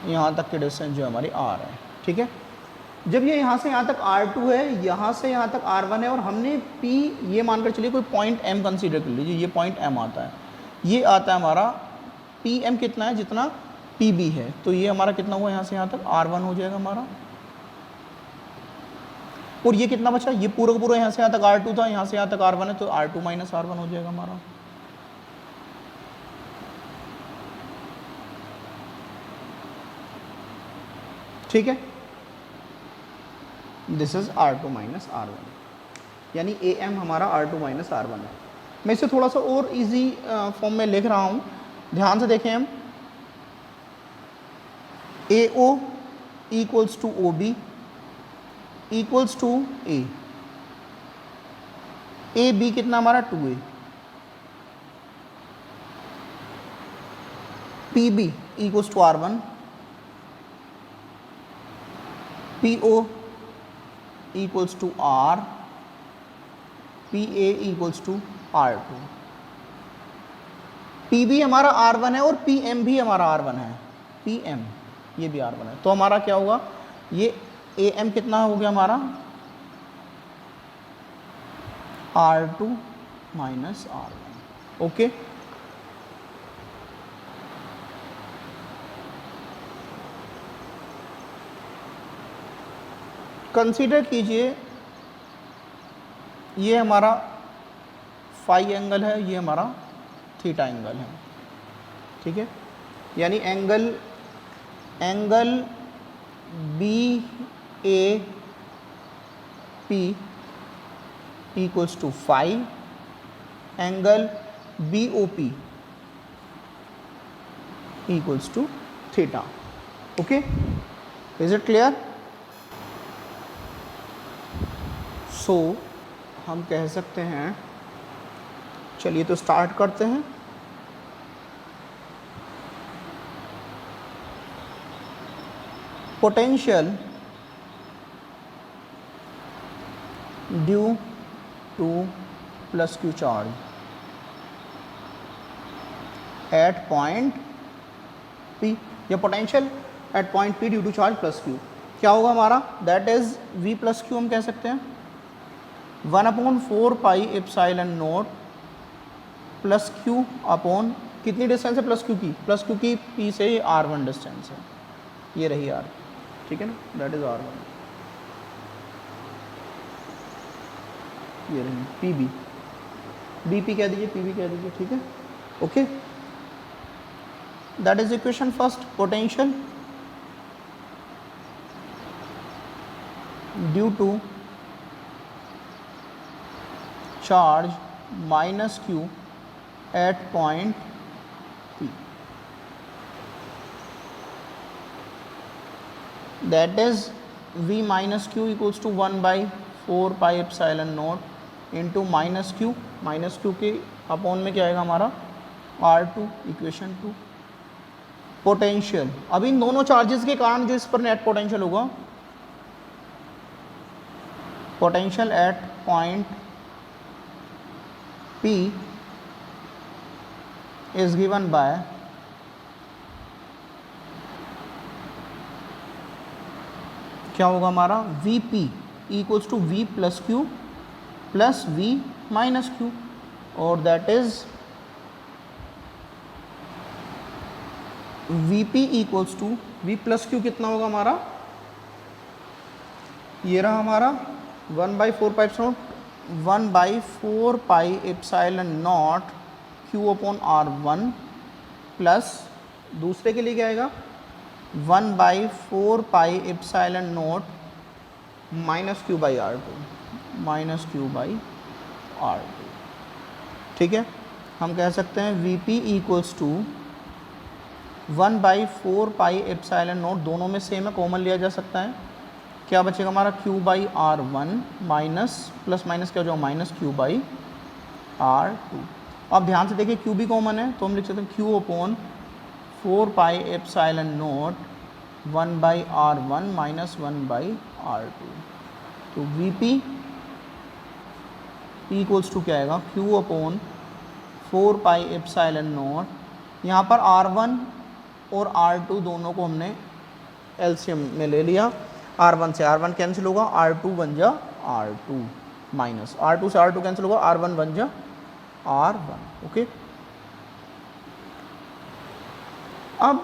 यहाँ तक की डिस्टेंस जो हमारी R है, ठीक है। जब ये यहाँ से यहाँ तक R2 है, यहाँ से यहाँ तक R1 है, और हमने P ये मानकर चलिए कोई पॉइंट M कंसीडर कर लीजिए, ये पॉइंट M आता है, ये आता है हमारा PM कितना है, जितना PB है, तो ये हमारा कितना हुआ, यहाँ से यहाँ तक R1 हो जाएगा हमारा, और ये कितना बचा, ये पूरा का पूरा यहाँ से यहाँ तक R2 था, यहाँ से यहाँ तक R1 है, तो R2 माइनस R1 हो जाएगा हमारा। ठीक है, this is R2 minus R1, यानी AM हमारा R2 माइनस R1 है। मैं इसे थोड़ा सा और इजी फॉर्म में लिख रहा हूँ, ध्यान से देखें हम। AO equals to OB equals to A, AB कितना हमारा 2A, PB equals to R1, PO equals to R, PA equals to R2। PB हमारा R1 है और PM भी हमारा R1 है, PM ये भी R1 है, तो हमारा क्या होगा, ये AM कितना हो गया हमारा R2 minus R1। Okay, consider कीजिए ये हमारा फाई एंगल है, ये हमारा थीटा एंगल है, ठीक है। यानी angle BAP equals to phi, angle BOP equals to theta. Okay, is it clear? So हम कह सकते हैं, चलिए तो स्टार्ट करते हैं। Potential due to plus Q charge at point P, या potential at point P due to charge plus Q क्या होगा हमारा, that is V plus Q हम कह सकते हैं 1/4 pi epsilon naught plus Q upon, कितनी डिस्टेंस है प्लस क्यू की P से R1 डिस्टेंस है, ये रही R, ठीक है ना, दैट इज R1, ये रही PB बी पी कह दीजिए, पी बी कह दीजिए, ठीक है, okay. That is equation first, potential due to charge minus Q at point P, that is V minus Q equals to 1 by 4 pi epsilon note into minus Q के upon में क्या आएगा हमारा R2, equation 2। Potential, अब इन दोनों charges के कारण जो इस पर नेट पोटेंशियल होगा, potential at point P is given by क्या होगा हमारा Vp equals to V plus Q plus V minus Q, और that is Vp equals to V plus Q कितना होगा हमारा, ये रहा हमारा 1/4 pi epsilon naught Q upon R1 plus दूसरे के लिए क्या आएगा 1/4 pi epsilon naught minus Q by R2, ठीक है। हम कह सकते हैं Vp equals to 1/4 pi epsilon naught, दोनों में सेम है, कॉमन लिया जा सकता है, क्या बचेगा हमारा Q by R1 minus plus minus क्या हो जाएगा माइनस Q बाई R2। अब ध्यान से देखिए Q भी कॉमन है, तो हम लिख सकते हैं Q अपॉन 4 पाई epsilon note 1/R1 minus 1/R2। तो Vp इक्वल्स टू क्या आएगा Q अपॉन 4 पाई एप्सिलॉन नोट, यहाँ पर R1 और R2 दोनों को हमने एलसीएम में ले लिया, R1 से R1 कैंसिल होगा, R2 बन जा R2 माइनस R2 से R2 कैंसिल होगा, R1 बन जा R1, ओके। अब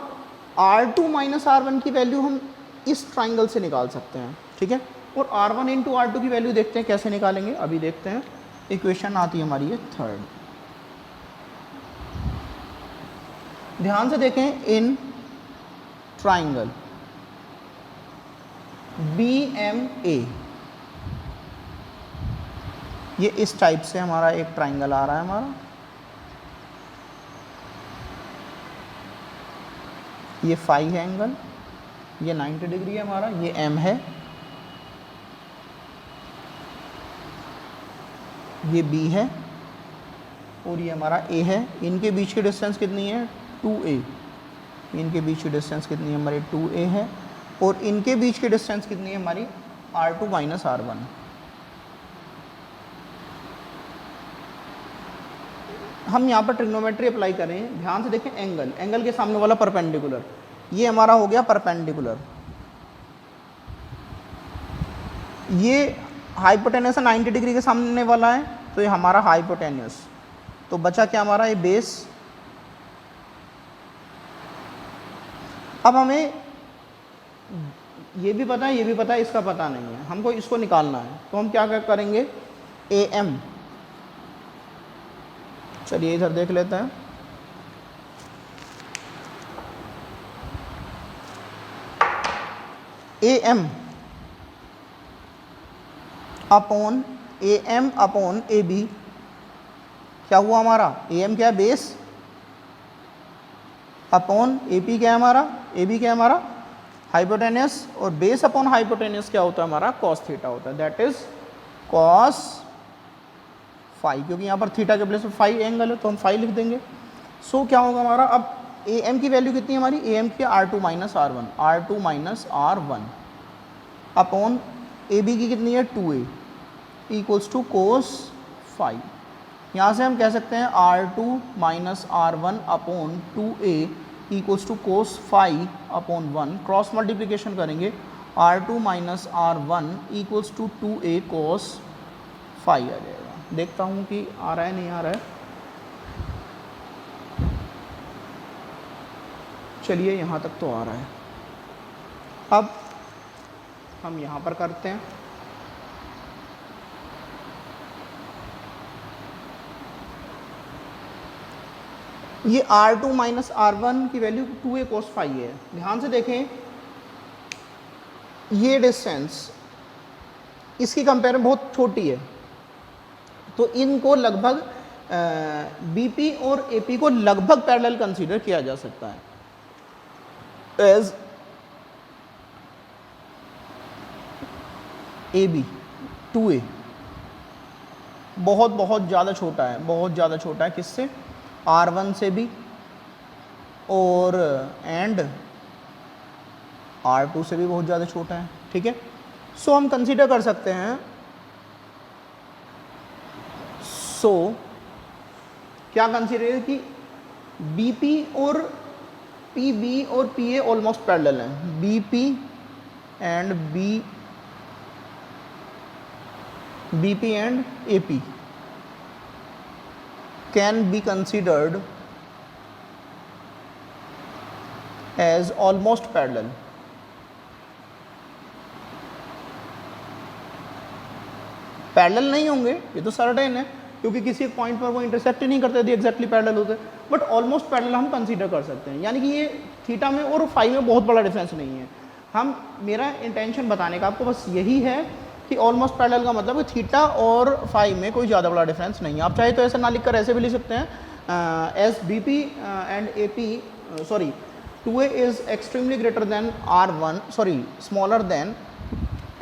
R2 माइनस R1 की वैल्यू हम इस ट्राइंगल से निकाल सकते हैं, ठीक है, और R1 इंटू R2 की वैल्यू देखते हैं कैसे निकालेंगे, अभी देखते हैं। इक्वेशन आती है हमारी ये थर्ड, ध्यान से देखें, इन ट्राइंगल BMA, ये इस टाइप से हमारा एक ट्राइंगल आ रहा है हमारा, ये फाई है एंगल, ये 90 डिग्री है हमारा, ये M है, ये B है और ये हमारा A है। इनके बीच की डिस्टेंस कितनी है 2A, इनके बीच की डिस्टेंस कितनी है हमारी 2A है, और इनके बीच की डिस्टेंस कितनी है हमारी R2 माइनस R1। हम यहाँ पर ट्रिग्नोमेट्री अप्लाई करें, ध्यान से देखें, एंगल के सामने वाला परपेंडिकुलर, ये हमारा हो गया परपेंडिकुलर, ये हाइपोटेन्यूस 90 डिग्री के सामने वाला है, तो ये हमारा हाइपोटेन्यूस, तो बचा क्या हमारा ये बेस। अब हमें ये भी पता है, ये भी पता है, इसका पता नहीं है, हमको इसको निकालना है, तो हम क्या करेंगे AM, चलिए इधर देख लेते हैं, AM अपॉन AB, क्या हुआ हमारा AM क्या है बेस, अपॉन AP क्या है हमारा, AB क्या है हमारा हाइपोटेन्यूस, और बेस अपॉन हाइपोटेन्यूस क्या होता है हमारा cos थीटा होता है, दैट इज cos फाई, क्योंकि यहाँ पर थीटा के प्लेस में फाई एंगल है तो हम फाई लिख देंगे। सो क्या होगा हमारा, अब AM की वैल्यू कितनी है हमारी, AM की R2 minus R1 upon AB की कितनी है 2A equals to cos phi. यहाँ से हम कह सकते हैं R2 minus R1 upon 2A equals to cos phi upon 1, cross multiplication करेंगे, R2 minus R1 equals to 2A cos phi आ जाएगा। देखता हूँ कि आ रहा है नहीं आ रहा है, चलिए यहाँ तक तो आ रहा है। अब हम यहाँ पर करते हैं, ये R2 माइनस R1 की वैल्यू 2a cos phi है। ध्यान से देखें, ये डिस्टेंस इसकी कंपेयर में बहुत छोटी है, तो इनको लगभग BP और AP को लगभग पैरेलल कंसीडर किया जा सकता है एज AB 2a बहुत बहुत ज़्यादा छोटा है, बहुत ज़्यादा छोटा है किससे, R1 से भी और एंड R2 से भी बहुत ज़्यादा छोटा है। ठीक है, सो हम कंसीडर कर सकते हैं, सो क्या कंसीडर कि BP और PB और PA ऑलमोस्ट पैरेलल हैं। BP and BP and AP can be considered as almost parallel. Parallel नहीं होंगे, ये तो सर्टेन है, क्योंकि किसी एक पॉइंट पर वो इंटरसेक्ट ही नहीं करते यदि एग्जैक्टली पैरेलल होते, बट ऑलमोस्ट पैरेलल हम कंसीडर कर सकते हैं। यानी कि ये थीटा में और फाई में बहुत बड़ा डिफरेंस नहीं है। मेरा इंटेंशन बताने का आपको बस यही है कि ऑलमोस्ट पैरेलल का मतलब कि थीटा और फाई में कोई ज़्यादा बड़ा डिफरेंस नहीं है। आप चाहे तो ऐसा ना लिखकर ऐसे भी लिख सकते हैं, S BP and AP sorry 2a is extremely greater than R1 sorry smaller than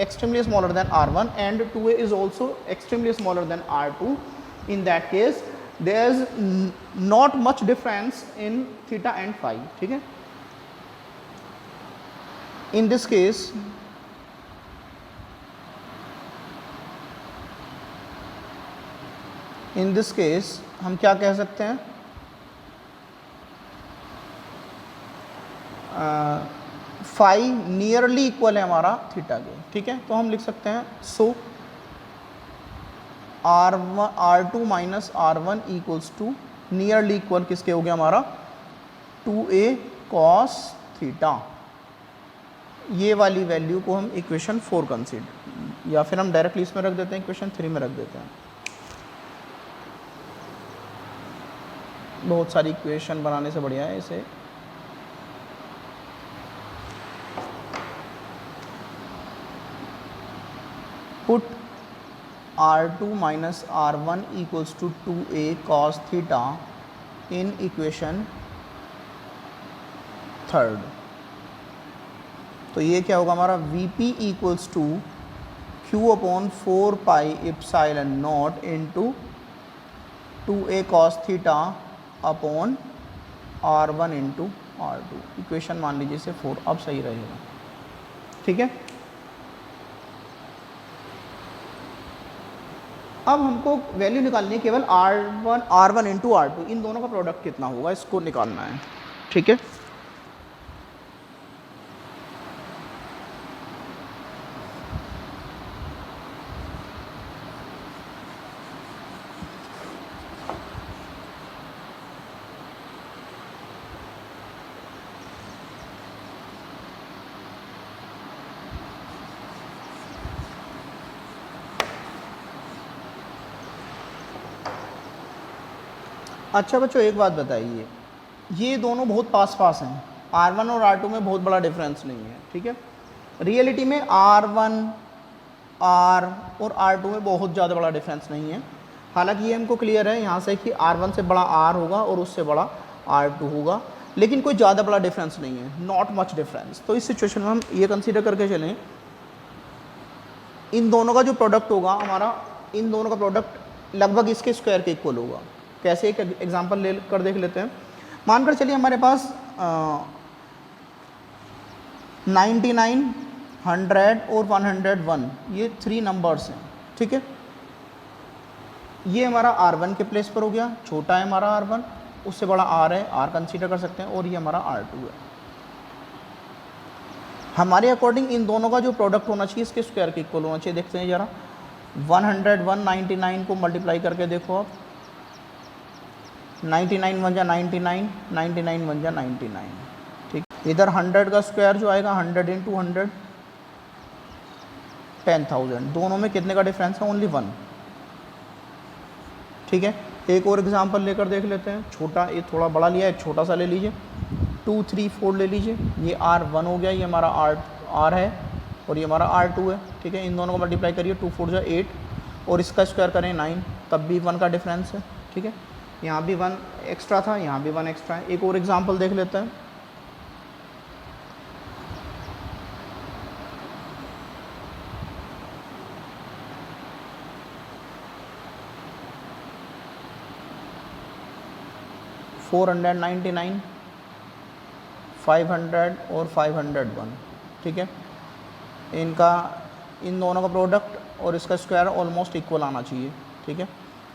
extremely smaller than R1 and 2a is also extremely smaller than R2. In that case there is not much difference in theta and phi. ठीक है, in this case हम क्या कह सकते हैं, phi nearly equal है हमारा theta के। ठीक है, तो हम लिख सकते हैं so R2 minus R1 equals to nearly equal किसके हो गया हमारा 2a cos थीटा। ये वाली वैल्यू को हम इक्वेशन 4 कंसीडर, या फिर हम डायरेक्टली इसमें रख देते हैं, इक्वेशन 3 में रख देते हैं। बहुत सारी इक्वेशन बनाने से बढ़िया है इसे put R2 minus R1 equals to 2a cos theta in equation 3rd। तो ये क्या होगा हमारा VP equals to Q upon 4 pi epsilon naught into 2a cos theta upon R1 into R2। Equation मान लीजिए इसे 4, अब सही रहेगा। ठीक है, अब हमको वैल्यू निकालनी है केवल R1 इंटू R2, इन दोनों का प्रोडक्ट कितना होगा इसको निकालना है। ठीक है, अच्छा बच्चों एक बात बताइए, ये दोनों बहुत पास पास हैं, R1 और R2 में बहुत बड़ा डिफरेंस नहीं है। ठीक है, रियलिटी में R1 R और R2 में बहुत ज़्यादा बड़ा डिफरेंस नहीं है। हालांकि ये हमको क्लियर है यहाँ से कि R1 से बड़ा R होगा और उससे बड़ा R2 होगा, लेकिन कोई ज़्यादा बड़ा डिफरेंस नहीं है, नॉट मच डिफरेंस। तो इस सिचुएशन में हम ये कंसीडर करके चलें, इन दोनों का जो प्रोडक्ट होगा हमारा, इन दोनों का प्रोडक्ट लगभग इसके स्क्वायर के इक्वल होगा। कैसे, एक एग्जांपल ले कर देख लेते हैं। मानकर चलिए हमारे पास 99, 100 और 101 ये 3 नंबर्स हैं। ठीक है, ये हमारा R1 के प्लेस पर हो गया, छोटा है हमारा R1, उससे बड़ा R है, R कंसीडर कर सकते हैं, और ये हमारा R2 है। हमारे अकॉर्डिंग इन दोनों का जो प्रोडक्ट होना चाहिए इसके स्क्वायर के इक्वल होना चाहिए। देखते हैं ज़रा, 101 99 को मल्टीप्लाई करके देखो आप, 99 1 जा 99, 99 1 जा 99। ठीक, इधर 100 का स्क्वायर जो आएगा 100 इंटू 100 10,000। दोनों में कितने का डिफरेंस है, ओनली 1। ठीक है, एक और एग्जांपल लेकर देख लेते हैं, छोटा, ये थोड़ा बड़ा लिया है, छोटा सा ले लीजिए, 2 3 4 ले लीजिए, ये R1 हो गया, ये हमारा R है और ये हमारा R2 है, ठीक है। इन दोनों को मल्टीप्लाई करिए, 2 4 8 और इसका स्क्वायर करें 9, तब भी 1 का डिफरेंस है, ठीक है। यहाँ भी 1 एक्स्ट्रा था, यहाँ भी 1 एक्स्ट्रा है। एक और एग्जांपल देख लेते हैं, $499, 500 और 501, ठीक है। इनका, इन दोनों का प्रोडक्ट और इसका स्क्वायर ऑलमोस्ट इक्वल आना चाहिए, ठीक है।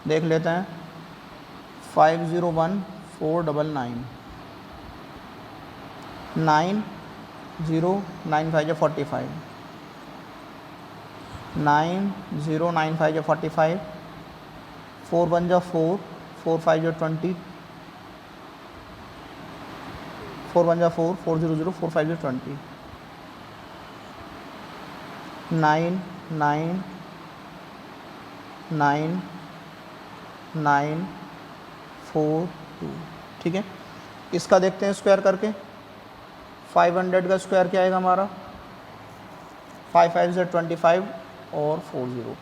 देख लेते हैं, 501 499, 9 0 9 5 45, 9 0 9 5 45, 4 1 4, 4 5 20, 4 1 4, 4 0 0, 4 5 20, 9 9 9 9 4 2, ठीक है। इसका देखते हैं स्क्वायर करके, 500 का स्क्वायर क्या आएगा हमारा, 5 5 से 25 और 4 0,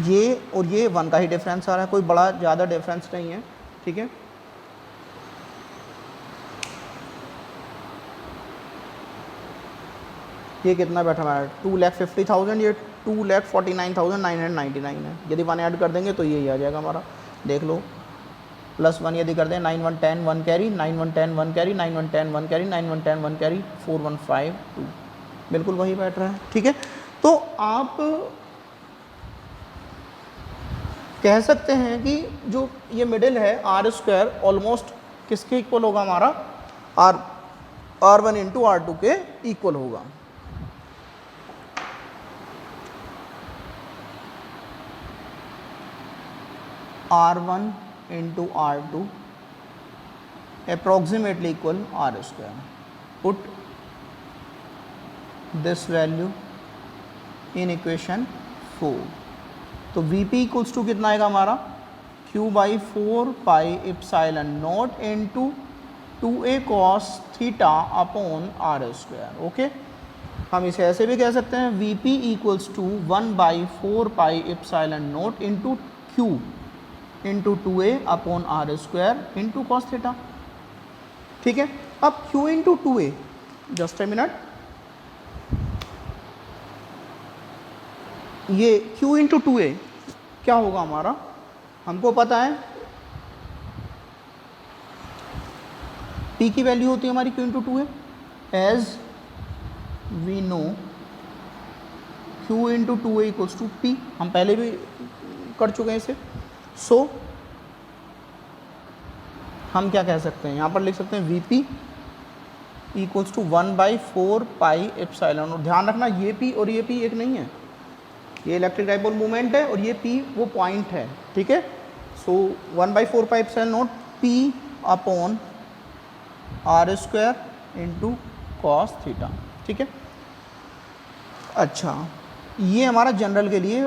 ये और ये 1 का ही डिफरेंस आ रहा है, कोई बड़ा ज़्यादा डिफरेंस नहीं है, ठीक है। ये कितना बैठा हुआ है, 2,50,000, ये 2,49,999 है। यदि 1 ऐड कर देंगे तो यही आ जाएगा हमारा, देख लो, +1 यदि कर दें, 9 1 10 1 कैरी, 9 1 10 1 कैरी, 9 1 10 1 कैरी, 9 1 10 1 कैरी, 4 1 5 2, बिल्कुल वही बैठ रहा है, ठीक है। तो आप कह सकते हैं कि जो ये मिडिल है R² ऑलमोस्ट किसके इक्वल होगा हमारा, R1 इंटू R2 के इक्वल होगा। R1 into R2 approximately equal R². Put this value in equation 4. तो VP इक्वल्स टू कितना आएगा हमारा, Q/4 pi epsilon naught into 2a cos theta upon R², okay. हम इसे ऐसे भी कह सकते हैं, VP equals to 1/4 pi epsilon naught into Q into 2a upon R² into cos theta, ठीक है। अब Q into 2a, just a minute, ये Q इंटू 2a क्या होगा हमारा, हमको पता है P की वैल्यू होती है हमारी Q into 2a, as we know Q into 2a equals to P, हम पहले भी कर चुके हैं इसे। सो हम क्या कह सकते हैं, यहाँ पर लिख सकते हैं VP equals to 1/4 pi epsilon, और ध्यान रखना ये P और ये P एक नहीं है, ये इलेक्ट्रिक डाइपोल मूवमेंट है और ये P वो पॉइंट है, ठीक है। सो 1/4 pi epsilon not P upon R² into cos theta, ठीक है। अच्छा, ये हमारा जनरल के लिए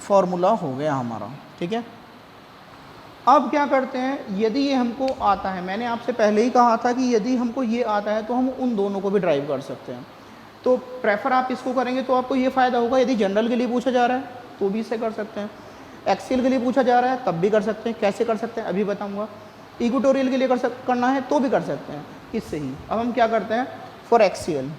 फॉर्मूला हो गया हमारा, ठीक है। अब क्या करते हैं, यदि ये हमको आता है, मैंने आपसे पहले ही कहा था कि यदि हमको ये आता है तो हम उन दोनों को भी ड्राइव कर सकते हैं। तो प्रेफर आप इसको करेंगे तो आपको ये फ़ायदा होगा, यदि जनरल के लिए पूछा जा रहा है तो भी इसे कर सकते हैं, एक्सियल के लिए पूछा जा रहा है तब भी कर सकते हैं। कैसे कर सकते हैं अभी बताऊँगा, इक्वेटोरियल के लिए करना है तो भी कर सकते हैं, इससे ही। अब हम क्या करते हैं, फॉर एक्सियल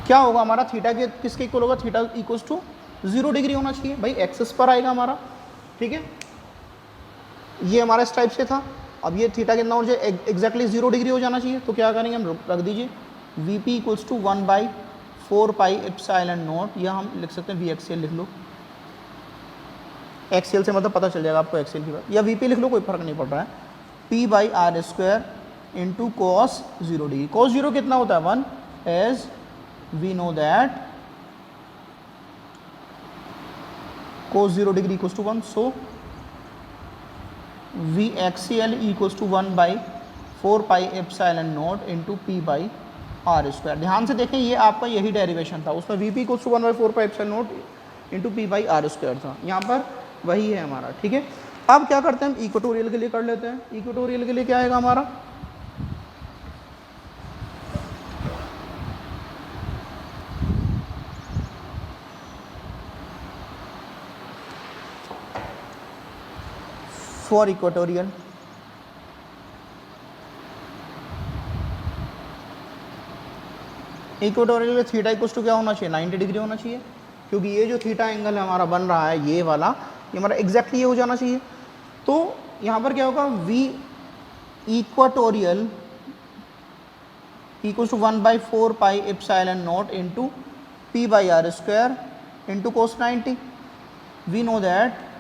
क्या होगा हमारा, थीटा के किसके इक्वल होगा, थीटा इक्वल्स टू 0 डिग्री होना चाहिए भाई, एक्सिस पर आएगा हमारा, ठीक है। ये हमारा इस टाइप से था, अब ये थीटा कितना हो जाए, एग्जैक्टली 0 डिग्री हो जाना चाहिए। तो क्या करेंगे हम, रख दीजिए, VP equals to 1/4 pi epsilon naught, या हम लिख सकते हैं VXL लिख लो, एक्सियल से मतलब पता चल जाएगा आपको एक्सियल की बात, या VP लिख लो, कोई फर्क नहीं पड़ रहा है, P/R² into cos 0 degree. Cos 0 कितना होता है 1, as we know that cos 0 degree equals to 1, so VXL equals to 1/4 pi epsilon naught into P/R²। ध्यान से देखें, ये आपका यही डेरिवेशन था, उसमें VP equals to 1/4 pi epsilon naught into P by R square था, यहाँ पर वही है हमारा। ठीक है, अब क्या करते हैं हम इक्वेटोरियल के लिए कर लेते हैं। इक्वेटोरियल के लिए क्या आएगा हमारा, फॉर इक्वेटोरियल इक्वेटोरियल में थीटा इक्वल्स टू क्या होना चाहिए, 90 डिग्री होना चाहिए, क्योंकि ये जो थीटा एंगल है हमारा बन रहा है ये वाला, ये हमारा एग्जैक्टली ये हो जाना चाहिए। तो यहाँ पर क्या होगा, V equatorial equals to 1/4 pi epsilon naught into P by R square into cos 90। We know that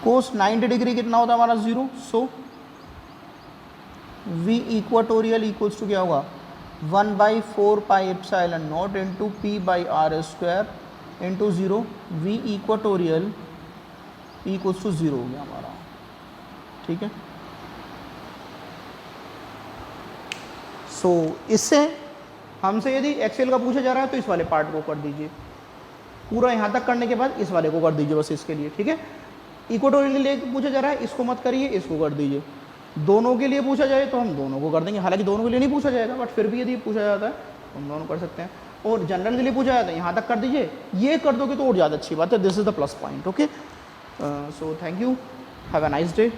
cos 90 degree कितना होता है हमारा 0। So V equatorial equals to क्या होगा 1/4 pi epsilon naught into P by R square into 0। V equatorial equals to 0 हो गया हमारा। ठीक है, सो इससे हमसे यदि एक्सेल का पूछा जा रहा है तो इस वाले पार्ट को कर दीजिए, पूरा यहाँ तक करने के बाद इस वाले को कर दीजिए बस इसके लिए। ठीक है, इक्वेटोरियल के लिए पूछा जा रहा है इसको मत करिए, इसको कर दीजिए। दोनों के लिए पूछा जाए तो हम दोनों को कर देंगे, हालांकि दोनों के लिए नहीं पूछा जाएगा बट फिर भी यदि पूछा जाता है तो हम दोनों कर सकते हैं। और जनरल के लिए पूछा जाता है यहाँ तक कर दीजिए, ये कर दोगे तो और ज़्यादा अच्छी बात है। This is the plus point. Okay, so thank you, have a nice day.